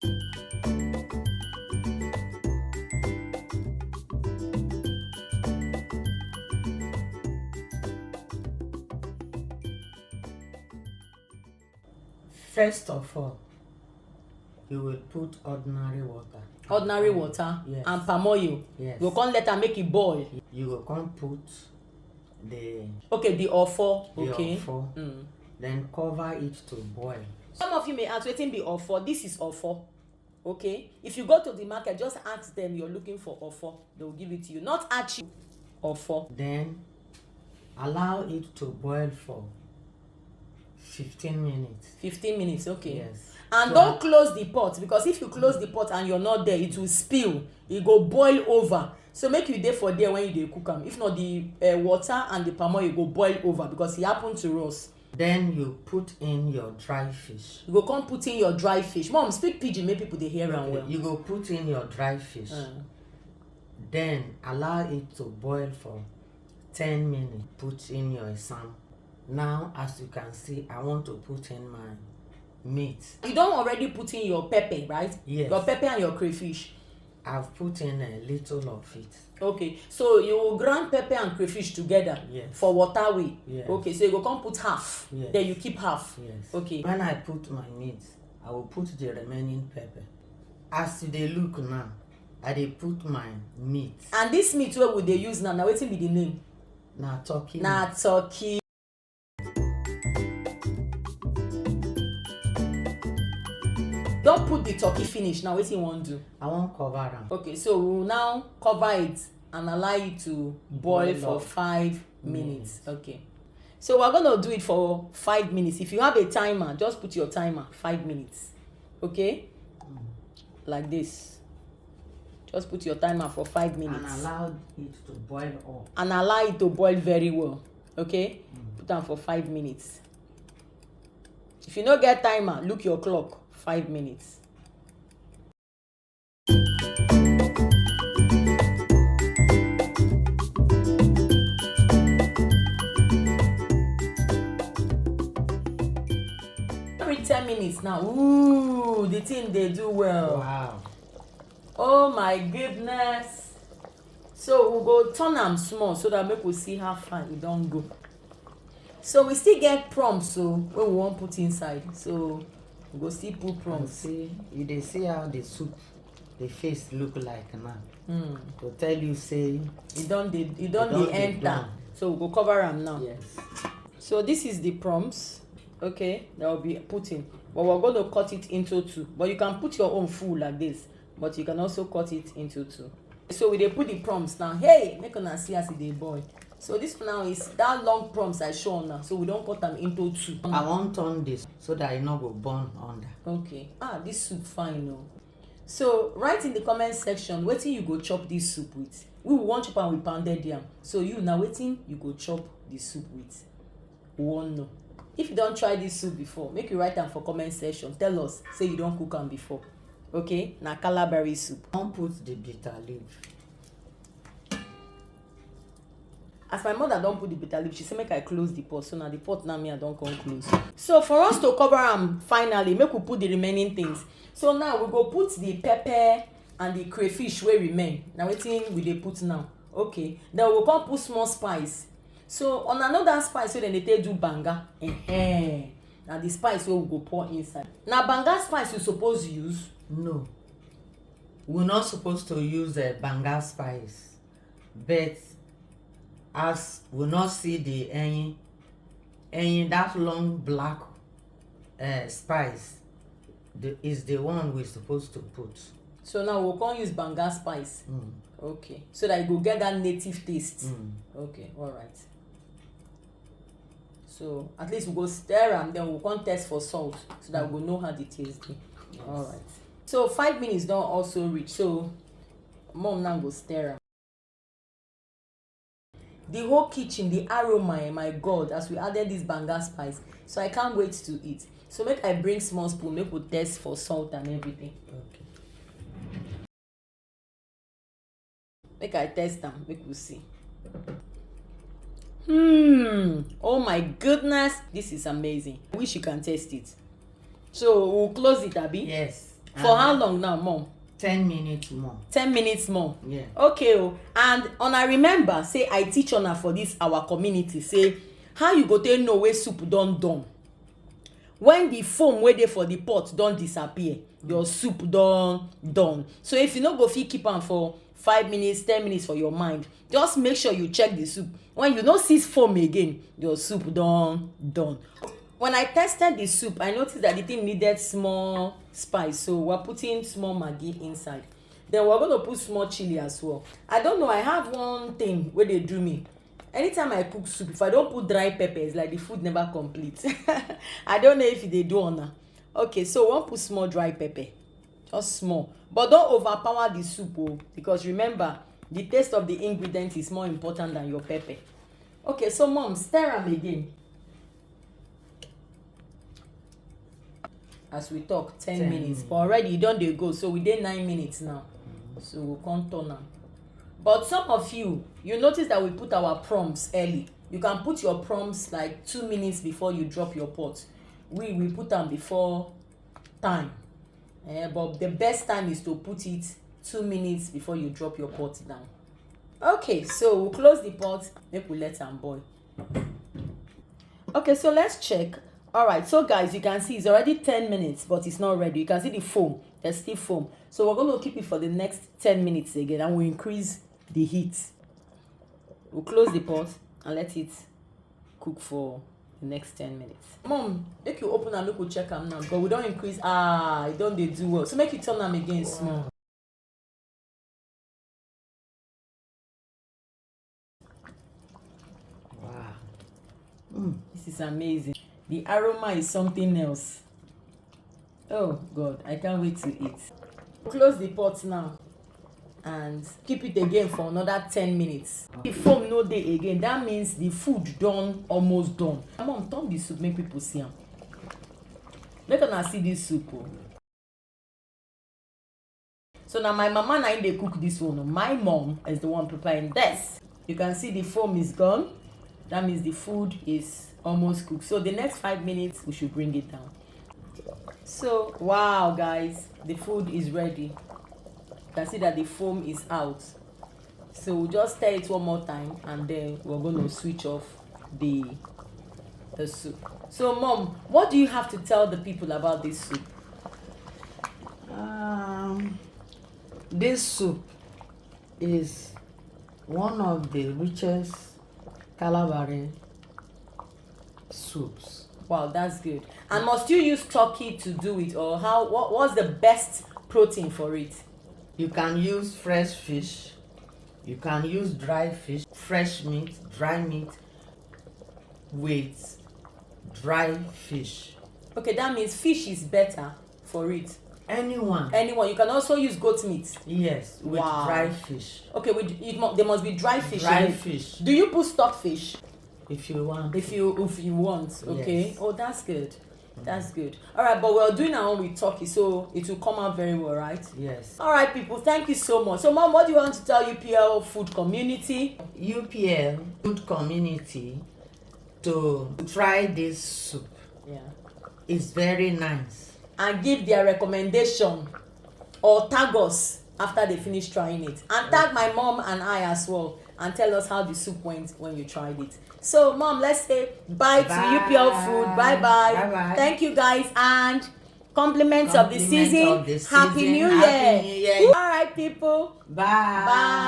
First of all, you will put ordinary water. Ordinary water? Yes. And palm oil? Yes. You can't let her make it boil? You will come put the... Okay, the ofo. The okay. ofo. Then cover it to boil. Some of you may ask, wetin be ofo? This is ofo. Okay? If you go to the market, just ask them you're looking for ofo. They will give it to you. Not achi. Ofo. Then allow it to boil for 15 minutes. 15 minutes, okay. Yes. And don't close the pot, because if you close the pot and you're not there, it will spill. It go boil over. So make you dey for there when you dey cook am. If not, the water and the palm oil go boil over, because it happen to us. Then you put in your dry fish. You go come put in your dry fish. Mom, speak pidgin, make people dey hear am well. You go put in your dry fish. Then allow it to boil for 10 minutes. Put in your sam. Now, as you can see, I want to put in my meat. You don't already put in your pepper, right? Yes. Your pepper and your crayfish. I've put in a little of it. Okay, so you will grind pepper and crayfish together. Yes. For water way. Yes. Okay, so you go come put half. Yes. Then you keep half. Yes. Okay. When I put my meat, I will put the remaining pepper. As they look now, I dey put my meat. And this meat wey we dey use now, wetin be the name? Na turkey. Na turkey. Don put the turkey finish, now wetin you wan do? I wan cover am. Okay, so we will now cover it and allow it to boil for 5 minutes. Okay, so we're gonna do it for 5 minutes. If you have a timer, just put your timer 5 minutes. Okay, like this. Just put your timer for 5 minutes. And allow it to boil up. And allow it to boil very well. Okay, put am for 5 minutes. If you no get timer, look your clock. 5 minutes. Every 10 minutes now. Ooh, the thing they do well. Wow. Oh my goodness. So we go turn am small so that make we see how far e don go. So we still get prawns so wey we wan put inside. So we go still put prawns. See, you dey see how the soup, the face look like now. To tell you say e don dey enter. Done. So we go cover am now. Yes. So this is the prawns. Okay, that will be put in. But we're going to cut it into 2. But you can put your own full like this. But you can also cut it into 2. So we dey put the prawns now. Hey, make una see as e dey boil. So this now is that long prawns I show now. So we don cut am into 2. I wan turn this so that e no go burn under. Okay. This soup fine o. So write in the comment section wetin you go chop this soup with. We wan chop am with pounded yam. So you na wetin you go chop the soup with. We wan know. If you don try this soup before, make you write am for comment section. Tell us say you don cook am before. Okay, na calaberry soup. I wan put the bitter leaf. As my mother don put the bitter leaf, she say make I close the pot. So na the pot now me I don come close. So for us to cover am finally, make we put the remaining things. So now we go put the pepper and the crayfish wey remain. Na wetin we dey put now. Okay, then we go come put small spice. So on another spice wey dem dey take do banga, na the spice wey we go pour inside. Na banga spice you suppose use? No, we're not supposed to use a banga spice, but as we not see the any that long black spice, is the one we're supposed to put. So now we can't use banga spice. Okay, so that you go get that native taste. Okay, all right. So at least we go stir and then we can test for salt so that we go know how the taste be. Yes. All right. So 5 minutes don't also reach. So mom now go stir am. The whole kitchen, the aroma, my God, as we added this banga spice. So I can't wait to eat. So make I bring small spoon, make we test for salt and everything. Okay. Make I test them, make we see. Oh my goodness, this is amazing. I wish you can taste it. So we'll close it, Abby. Yes. For how long now, Mom? 10 minutes more. 10 minutes more. Yeah. Okay. And una remember, say I teach una for this our community, say how you go take know wey soup don done. When the foam wey dey for the pot don disappear, your soup don done. So if you no go fit keep am for 5 minutes, 10 minutes for your mind, just make sure you check the soup. When you no see foam again, your soup don done. When I tested the soup, I noticed that the thing needed small spice, so we're putting small maggi inside. Then we're going to put small chili as well. I don't know, I have one thing where they do me. Anytime I cook soup, if I don't put dry peppers, like the food never complete. I don't know if they do or not. Okay, so we won't put small dry pepper, just small. But don't overpower the soup, because remember, the taste of the ingredient is more important than your pepper. Okay, so Mom, stir them again. As we talk 10 minutes, but already you don dey go, so we dey 9 minutes now. So we'll come turn am. But some of you notice that we put our prompts early. You can put your prompts like 2 minutes before you drop your pot. We put them before time, but the best time is to put it 2 minutes before you drop your pot down. Okay, so we'll close the pot, make we let am boil. Okay, so let's check. All right, so guys, you can see it's already 10 minutes, but it's not ready. You can see the foam, there's still foam. So we're going to keep it for the next 10 minutes again, and we'll increase the heat. We'll close the pot and let it cook for the next 10 minutes. Mom, make you open and look, we'll check them now, but we don't increase. It don't they do well. So make you turn them again small. Wow. This is amazing. The aroma is something else. Oh God, I can't wait to eat. Close the pot now and keep it again for another 10 minutes. If foam no dey again, that means the food done almost done. Mom, turn the soup, make people see am. Make una see this soup. So now my mama na dey cook this one. My mom is the one preparing this. You can see the foam is gone. That means the food is almost cooked. So the next 5 minutes we should bring it down. So wow guys, the food is ready. You can see that the foam is out. So we'll just stir it one more time and then we're going to switch off the soup. So Mom, what do you have to tell the people about this soup? This soup is one of the richest Calabari soups. Wow, that's good. And must you use turkey to do it, or what's the best protein for it? You can use fresh fish, you can use dry fish, fresh meat, dry meat with dry fish. Okay, that means fish is better for it. Anyone. You can also use goat meat. Yes, with dry fish. Okay, there must be dry fish. Dry fish. Do you put stock fish? If you want. If you want, okay. Yes. Oh, that's good. That's good. All right, but we're doing our own with turkey, so it will come out very well, right? Yes. All right, people, thank you so much. So, Mom, what do you want to tell UPL food community? UPL food community to try this soup. Yeah. It's very nice. And give their recommendation or tag us after they finish trying it. And tag my mom and I as well and tell us how the soup went when you tried it. So, Mom, let's say bye to UPL food. Bye-bye. Bye-bye. Thank you, guys. And compliments of the season. Happy New Year. Happy New Year. All right, people. Bye. Bye.